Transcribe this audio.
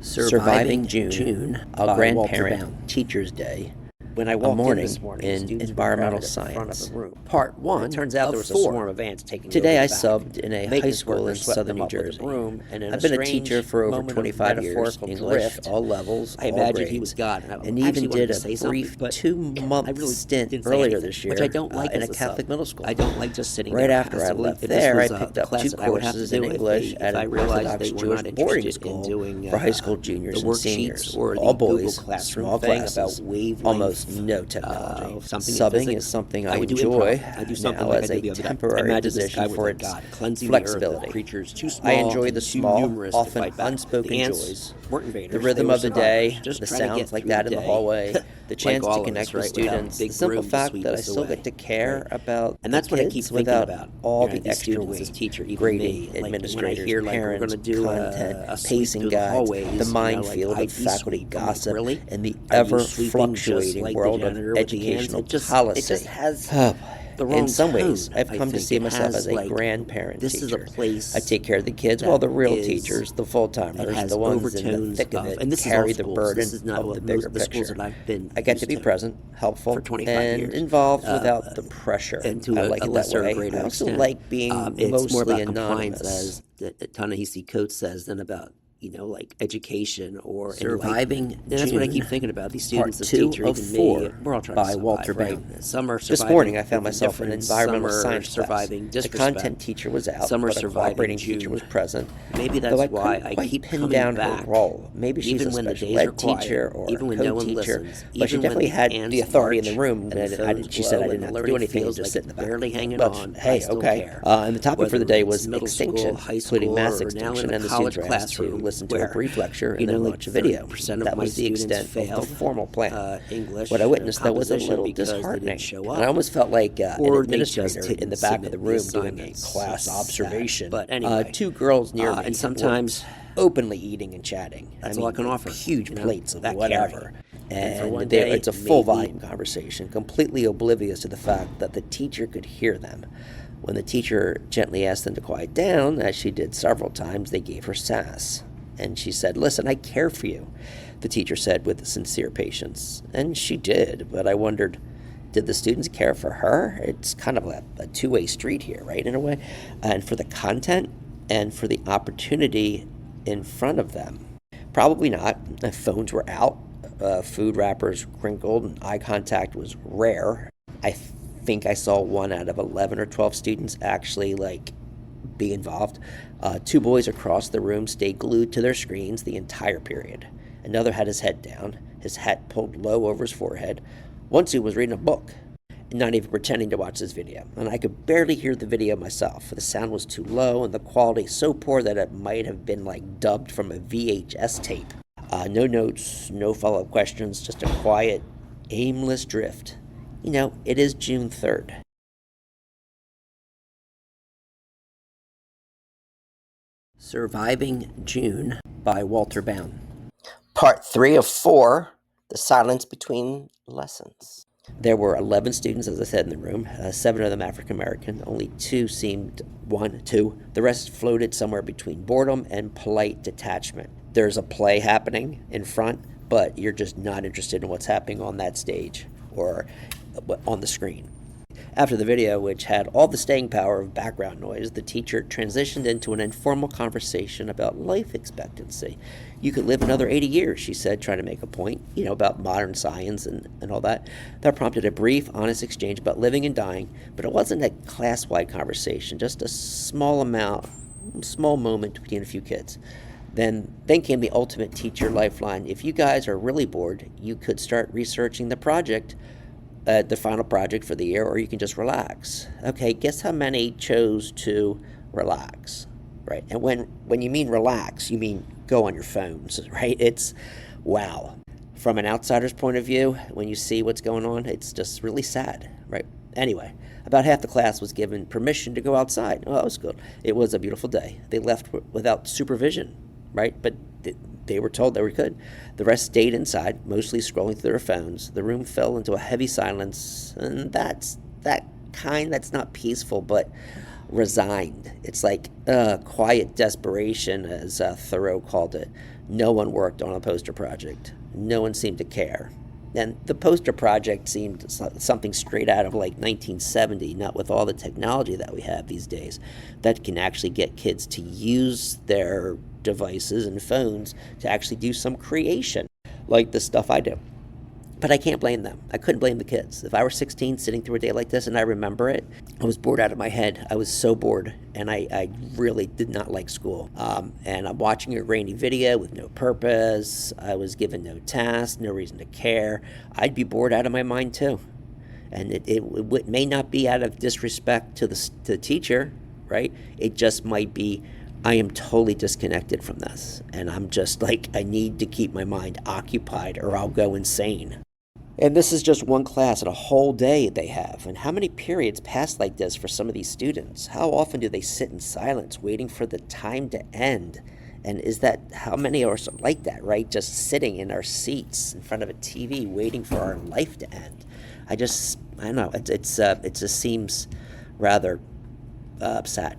Surviving June, a Grandparent Teacher's Day, When I a walked in morning this morning, in students were environmental crowded at the front of science. the room. Part 1 It turns out of there was a 4. swarm of ants taking Today over I the back. subbed in a high Maintenance school in workers swept southern them New up with a Jersey. broom, and in I've been a strange teacher for over moment of 25 years, metaphorical English, drift, all levels, I all imagined he was grades, God, and I actually even wanted did to a say something, brief but 2-month I really stint didn't say earlier anything, this year which I don't like in a as a sub. Catholic middle school. I don't like just sitting Right there after I passively. left If this there, I was a picked up class 2 that I would have to courses do in English if at I an realized Orthodox they were Jewish not boarding interested in school doing for high school juniors the and worksheets seniors, or the all Google boys, Classroom small thing classes, about wavelength, almost no technology. something in Subbing physics. is something I I would do enjoy improv. I do something now like I as did a the other day. temporary Imagine this guy position was for like its God, cleansing flexibility. the earth of creatures too small I enjoy and the too small, numerous to often fight back. unspoken The ants joys, weren't invaders. the They rhythm were of the survivors, day, just the trying to sounds get like through that the in the day. hallway, the chance all to of connect us, with right, without a students, the big simple broom to fact sweep that I us still away, get to care right? about And the that's what I keep kids thinking without about. all You know, the these extra students, weight, this teacher, even grading, me. Like when I administrators, hear like we're parents, going to do content, a sweep pacing through the guides, hallways, the like minefield I'd of be faculty sweep. I'm like, gossip, really? and the Are you sweeping just ever-fluctuating like the world of janitor with the ants? educational It just policy. has Oh, the in wrong some ways, tone, I've I come to think. see It myself has as a like grandparent this is a teacher. place I take care of the kids that while the real is teachers, the it full-timers, has the ones in the overtones thick of it, and this is all carry the schools. burden This is not of well, the most bigger of the schools picture. that I've been I get to used be present, helpful, for 25 and years, involved without the pressure. and to I like a it that lesser or way. greater I also extent. like being It's more mostly about compliance, anonymous. as Ta-Nehisi Coates says, than about like education or Surviving enlightenment. And that's what I keep June, thinking about. These Part students, this 2 teacher, of even 4 me, we're all trying by to survive, Walter right? Bound. Some are This surviving morning I found with myself in an indifference, environmental some are science class. surviving The disrespect, content teacher was out, some are but a surviving cooperating teacher June. was present. Maybe Though that's I why couldn't I quite keep pin coming down back, her role. Maybe she's even a when the special days are ed quiet, teacher or even a when no one co-teacher, listens, but she even when definitely the had ants the authority in the march room. and the phones She said I glow didn't and have the to do learning anything, feels just like sit it's in the back. barely hanging But on, I hey, still okay. care. And the topic for the Whether day it's was middle school, extinction, high including school, mass or now in extinction, a and the college students were asked to classroom listen to a where, brief lecture and then like watch a video. 30% of That my was the students extent of failed the formal plan. English, What I witnessed, though, was a composition little because they disheartening. didn't show And I up, almost felt like an or they just administrator in didn't the back of submit the the room doing a assignments. class So sad. observation. But anyway, 2 girls near me and were sometimes openly eating and chatting. that's all I can offer. Huge plates of that whatever. And for one And day, it's a full maybe volume conversation, completely oblivious to the fact that the teacher could hear them. When the teacher gently asked them to quiet down, as she did several times, they gave her sass. And she said, "Listen, I care for you," the teacher said with sincere patience. And she did, but I wondered, did the students care for her? It's kind of a two-way street here, right, in a way? And for the content and for the opportunity in front of them. Probably not. The phones were out. Food wrappers crinkled and eye contact was rare. I think I saw 1 out of 11 or 12 students actually be involved. 2 boys across the room stayed glued to their screens the entire period. Another had his head down, his hat pulled low over his forehead. One student was reading a book, not even pretending to watch this video, and I could barely hear the video myself. The sound was too low and the quality so poor that it might have been dubbed from a VHS tape. No notes, no follow-up questions, just a quiet, aimless drift. It is June 3rd. Surviving June by Walter Bound. Part 3 of 4, The Silence Between Lessons. There were 11 students, as I said, in the room, 7 of them African American. Only 2 seemed 2. The rest floated somewhere between boredom and polite detachment. There's a play happening in front, but you're just not interested in what's happening on that stage or on the screen. After the video, which had all the staying power of background noise, the teacher transitioned into an informal conversation about life expectancy. You could live another 80 years, she said, trying to make a point, about modern science and all that. That prompted a brief, honest exchange about living and dying, but it wasn't a class-wide conversation, just a small moment between a few kids. Then came the ultimate teacher lifeline. If you guys are really bored, you could start researching the final project for the year, or you can just relax. Okay, guess how many chose to relax, right? And when you mean relax, you mean go on your phones, right? It's, wow. From an outsider's point of view, when you see what's going on, it's just really sad, right? Anyway, about half the class was given permission to go outside. Oh, that was good. It was a beautiful day. They left without supervision, right? But they were told they were good. The rest stayed inside, mostly scrolling through their phones. The room fell into a heavy silence, and that's not peaceful, but resigned. It's like quiet desperation, as Thoreau called it. No one worked on a poster project. No one seemed to care. And the poster project seemed something straight out of like 1970, not with all the technology that we have these days that can actually get kids to use their devices and phones to actually do some creation, like the stuff I do. But I can't blame them. I couldn't blame the kids. If I were 16 sitting through a day like this and I remember it, I was bored out of my head. I was so bored, and I really did not like school. And I'm watching a grainy video with no purpose. I was given no task, no reason to care. I'd be bored out of my mind too. And it may not be out of disrespect to the teacher, right? It just might be, I am totally disconnected from this. And I'm just like, I need to keep my mind occupied or I'll go insane. And this is just one class and a whole day they have. And how many periods pass like this for some of these students? How often do they sit in silence waiting for the time to end? And is that, how many are like that, right? Just sitting in our seats in front of a TV waiting for our life to end. I don't know. It just seems rather sad.